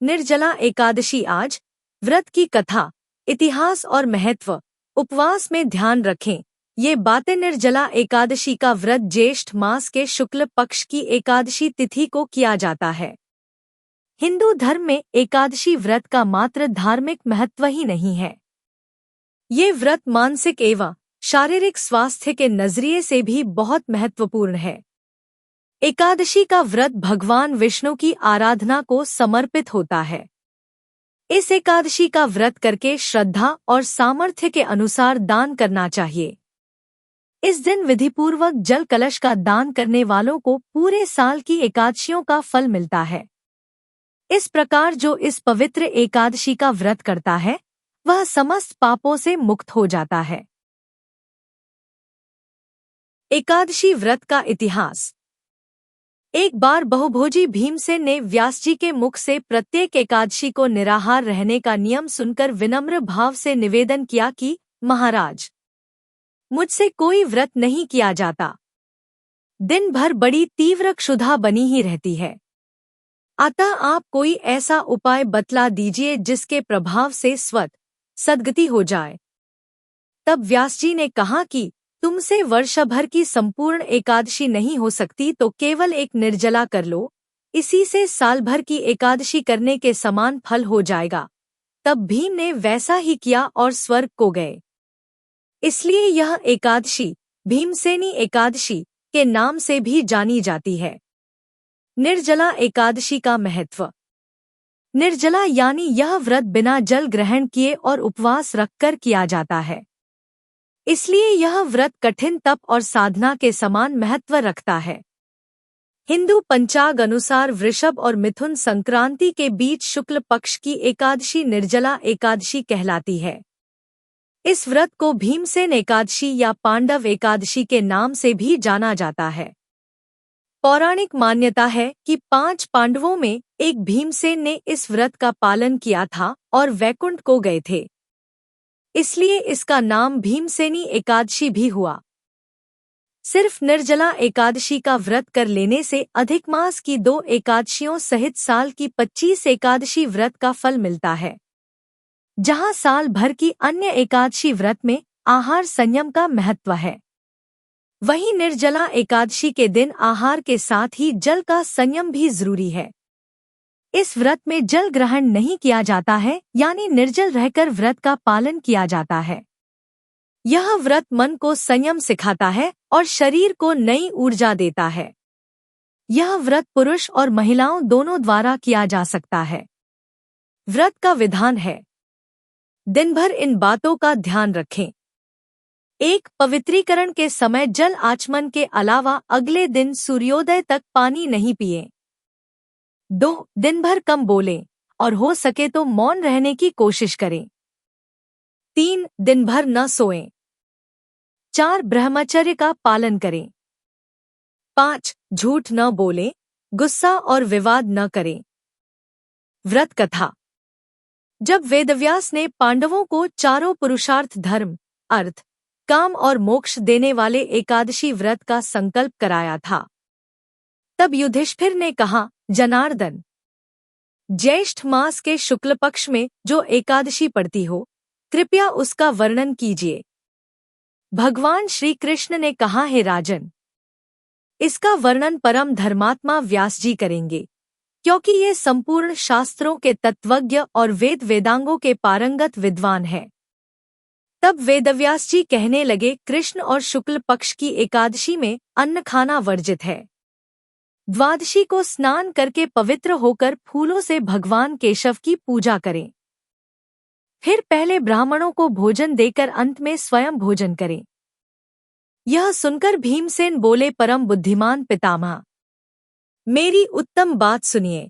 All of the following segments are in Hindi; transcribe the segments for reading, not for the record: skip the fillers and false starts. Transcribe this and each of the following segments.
निर्जला एकादशी आज व्रत की कथा, इतिहास और महत्व। उपवास में ध्यान रखें। ये बातें। निर्जला एकादशी का व्रत ज्येष्ठ मास के शुक्ल पक्ष की एकादशी तिथि को किया जाता है। हिंदू धर्म में एकादशी व्रत का मात्र धार्मिक महत्व ही नहीं है, ये व्रत मानसिक एवं शारीरिक स्वास्थ्य के नजरिए से भी बहुत महत्वपूर्ण है। एकादशी का व्रत भगवान विष्णु की आराधना को समर्पित होता है। इस एकादशी का व्रत करके श्रद्धा और सामर्थ्य के अनुसार दान करना चाहिए। इस दिन विधिपूर्वक जल कलश का दान करने वालों को पूरे साल की एकादशियों का फल मिलता है। इस प्रकार जो इस पवित्र एकादशी का व्रत करता है वह समस्त पापों से मुक्त हो जाता है। एकादशी व्रत का इतिहास। एक बार बहुभोजी भीमसेन ने व्यास जी के मुख से प्रत्येक एकादशी को निराहार रहने का नियम सुनकर विनम्र भाव से निवेदन किया कि महाराज, मुझसे कोई व्रत नहीं किया जाता। दिन भर बड़ी तीव्र क्षुधा बनी ही रहती है, अतः आप कोई ऐसा उपाय बतला दीजिए जिसके प्रभाव से स्वतः सद्गति हो जाए। तब व्यास जी ने कहा कि तुमसे वर्ष भर की संपूर्ण एकादशी नहीं हो सकती तो केवल एक निर्जला कर लो, इसी से साल भर की एकादशी करने के समान फल हो जाएगा। तब भीम ने वैसा ही किया और स्वर्ग को गए। इसलिए यह एकादशी भीमसेनी एकादशी के नाम से भी जानी जाती है। निर्जला एकादशी का महत्व। निर्जला यानी यह व्रत बिना जल ग्रहण किए और उपवास रखकर किया जाता है। इसलिए यह व्रत कठिन तप और साधना के समान महत्व रखता है। हिंदू पंचांग अनुसार वृषभ और मिथुन संक्रांति के बीच शुक्ल पक्ष की एकादशी निर्जला एकादशी कहलाती है। इस व्रत को भीमसेन एकादशी या पांडव एकादशी के नाम से भी जाना जाता है। पौराणिक मान्यता है कि 5 पांडवों में एक भीमसेन ने इस व्रत का पालन किया था और वैकुंठ को गए थे, इसलिए इसका नाम भीमसेनी एकादशी भी हुआ। सिर्फ निर्जला एकादशी का व्रत कर लेने से अधिक मास की 2 एकादशियों सहित साल की 25 एकादशी व्रत का फल मिलता है। जहां साल भर की अन्य एकादशी व्रत में आहार संयम का महत्व है, वहीं निर्जला एकादशी के दिन आहार के साथ ही जल का संयम भी जरूरी है। इस व्रत में जल ग्रहण नहीं किया जाता है, यानी निर्जल रहकर व्रत का पालन किया जाता है। यह व्रत मन को संयम सिखाता है और शरीर को नई ऊर्जा देता है। यह व्रत पुरुष और महिलाओं दोनों द्वारा किया जा सकता है। व्रत का विधान है। दिन भर इन बातों का ध्यान रखें। 1. पवित्रीकरण के समय जल आचमन के अलावा अगले दिन सूर्योदय तक पानी नहीं पिएं। 2. दिन भर कम बोलें और हो सके तो मौन रहने की कोशिश करें। 3. दिन भर न सोएं। 4. ब्रह्मचर्य का पालन करें। 5. झूठ न बोलें, गुस्सा और विवाद न करें। व्रत कथा। जब वेदव्यास ने पांडवों को चारों पुरुषार्थ धर्म, अर्थ, काम और मोक्ष देने वाले एकादशी व्रत का संकल्प कराया था, तब युधिष्ठिर ने कहा, जनार्दन, ज्येष्ठ मास के शुक्ल पक्ष में जो एकादशी पड़ती हो, कृपया उसका वर्णन कीजिए। भगवान श्री कृष्ण ने कहा, हे राजन, इसका वर्णन परम धर्मात्मा व्यास जी करेंगे, क्योंकि ये संपूर्ण शास्त्रों के तत्वज्ञ और वेद वेदांगों के पारंगत विद्वान हैं। तब वेदव्यास जी कहने लगे, कृष्ण और शुक्ल पक्ष की एकादशी में अन्न खाना वर्जित है। द्वादशी को स्नान करके पवित्र होकर फूलों से भगवान केशव की पूजा करें। फिर पहले ब्राह्मणों को भोजन देकर अंत में स्वयं भोजन करें। यह सुनकर भीमसेन बोले, परम बुद्धिमान पितामह, मेरी उत्तम बात सुनिए।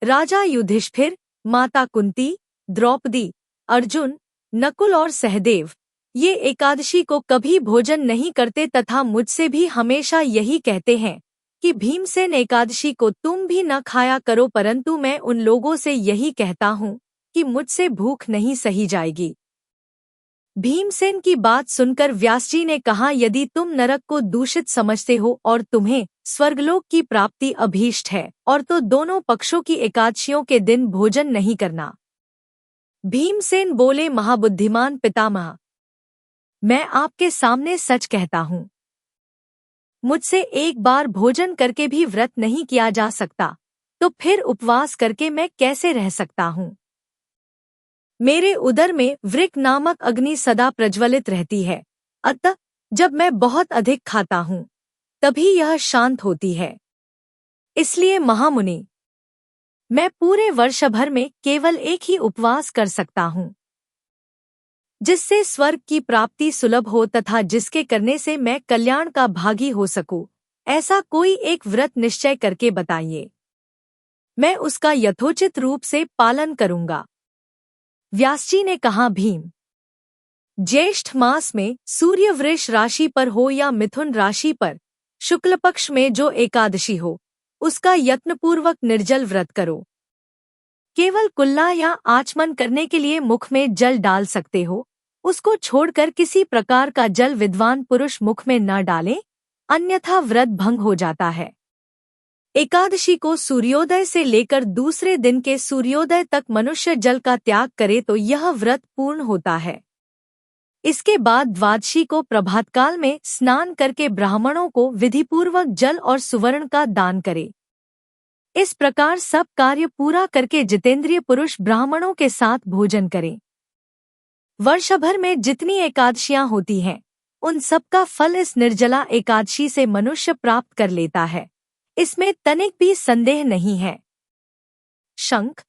राजा युधिष्ठिर, माता कुंती, द्रौपदी, अर्जुन, नकुल और सहदेव ये एकादशी को कभी भोजन नहीं करते तथा मुझसे भी हमेशा यही कहते हैं कि भीमसेन एकादशी को तुम भी न खाया करो, परंतु मैं उन लोगों से यही कहता हूँ कि मुझसे भूख नहीं सही जाएगी। भीमसेन की बात सुनकर व्यासजी ने कहा, यदि तुम नरक को दूषित समझते हो और तुम्हें स्वर्गलोक की प्राप्ति अभीष्ट है और तो दोनों पक्षों की एकादशियों के दिन भोजन नहीं करना। भीमसेन बोले, महाबुद्धिमान पितामह, मैं आपके सामने सच कहता हूँ, मुझसे एक बार भोजन करके भी व्रत नहीं किया जा सकता, तो फिर उपवास करके मैं कैसे रह सकता हूँ। मेरे उदर में वृक नामक अग्नि सदा प्रज्वलित रहती है, अतः जब मैं बहुत अधिक खाता हूँ तभी यह शांत होती है। इसलिए महामुनि, मैं पूरे वर्ष भर में केवल एक ही उपवास कर सकता हूँ, जिससे स्वर्ग की प्राप्ति सुलभ हो तथा जिसके करने से मैं कल्याण का भागी हो सकूं। ऐसा कोई एक व्रत निश्चय करके बताइए, मैं उसका यथोचित रूप से पालन करूंगा। व्यासजी ने कहा, भीम, ज्येष्ठ मास में सूर्य वृष राशि पर हो या मिथुन राशि पर शुक्ल पक्ष में जो एकादशी हो, उसका यत्नपूर्वक निर्जल व्रत करो। केवल कुल्ला या आचमन करने के लिए मुख में जल डाल सकते हो, उसको छोड़कर किसी प्रकार का जल विद्वान पुरुष मुख में न डालें, अन्यथा व्रत भंग हो जाता है। एकादशी को सूर्योदय से लेकर दूसरे दिन के सूर्योदय तक मनुष्य जल का त्याग करे तो यह व्रत पूर्ण होता है। इसके बाद द्वादशी को प्रभातकाल में स्नान करके ब्राह्मणों को विधिपूर्वक जल और सुवर्ण का दान करे। इस प्रकार सब कार्य पूरा करके जितेंद्रिय पुरुष ब्राह्मणों के साथ भोजन करें। वर्ष भर में जितनी एकादशियां होती हैं, उन सब का फल इस निर्जला एकादशी से मनुष्य प्राप्त कर लेता है, इसमें तनिक भी संदेह नहीं है। शंख,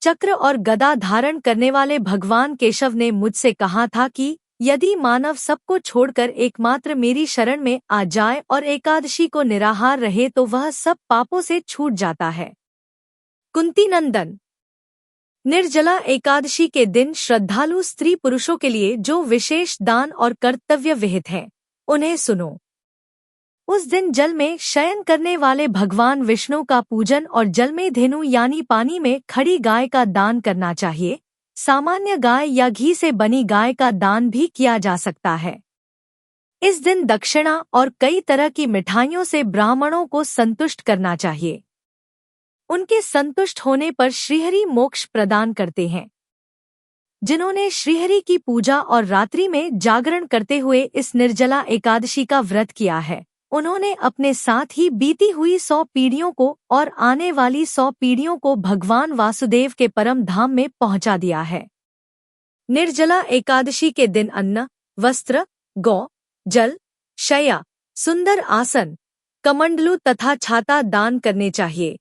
चक्र और गदा धारण करने वाले भगवान केशव ने मुझसे कहा था कि यदि मानव सबको छोड़कर एकमात्र मेरी शरण में आ जाए और एकादशी को निराहार रहे तो वह सब पापों से छूट जाता है। कुंती नंदन, निर्जला एकादशी के दिन श्रद्धालु स्त्री पुरुषों के लिए जो विशेष दान और कर्तव्य विहित हैं, उन्हें सुनो। उस दिन जल में शयन करने वाले भगवान विष्णु का पूजन और जल में धेनु यानी पानी में खड़ी गाय का दान करना चाहिए। सामान्य गाय या घी से बनी गाय का दान भी किया जा सकता है। इस दिन दक्षिणा और कई तरह की मिठाइयों से ब्राह्मणों को संतुष्ट करना चाहिए। उनके संतुष्ट होने पर श्रीहरि मोक्ष प्रदान करते हैं। जिन्होंने श्रीहरि की पूजा और रात्रि में जागरण करते हुए इस निर्जला एकादशी का व्रत किया है, उन्होंने अपने साथ ही बीती हुई 100 पीढ़ियों को और आने वाली 100 पीढ़ियों को भगवान वासुदेव के परम धाम में पहुंचा दिया है। निर्जला एकादशी के दिन अन्न, वस्त्र, गौ, जल, शय्या, सुंदर आसन, कमंडलू तथा छाता दान करने चाहिए।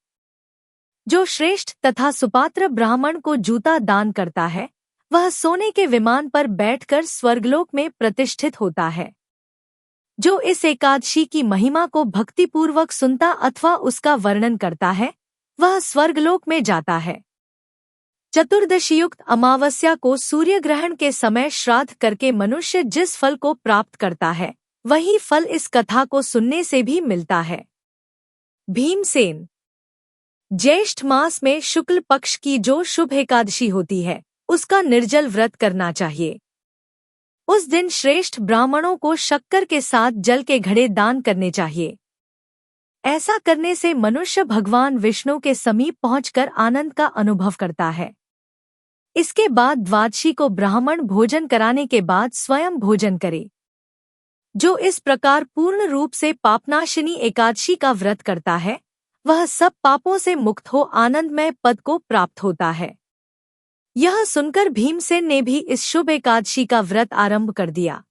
जो श्रेष्ठ तथा सुपात्र ब्राह्मण को जूता दान करता है, वह सोने के विमान पर बैठकर स्वर्गलोक में प्रतिष्ठित होता है। जो इस एकादशी की महिमा को भक्तिपूर्वक सुनता अथवा उसका वर्णन करता है, वह स्वर्गलोक में जाता है। चतुर्दशीयुक्त अमावस्या को सूर्य ग्रहण के समय श्राद्ध करके मनुष्य जिस फल को प्राप्त करता है, वही फल इस कथा को सुनने से भी मिलता है। भीमसेन, ज्येष्ठ मास में शुक्ल पक्ष की जो शुभ एकादशी होती है, उसका निर्जल व्रत करना चाहिए। उस दिन श्रेष्ठ ब्राह्मणों को शक्कर के साथ जल के घड़े दान करने चाहिए। ऐसा करने से मनुष्य भगवान विष्णु के समीप पहुंचकर आनंद का अनुभव करता है। इसके बाद द्वादशी को ब्राह्मण भोजन कराने के बाद स्वयं भोजन करे। जो इस प्रकार पूर्ण रूप से पापनाशिनी एकादशी का व्रत करता है, वह सब पापों से मुक्त हो आनंदमय पद को प्राप्त होता है। यह सुनकर भीमसेन ने भी इस शुभ एकादशी का व्रत आरंभ कर दिया।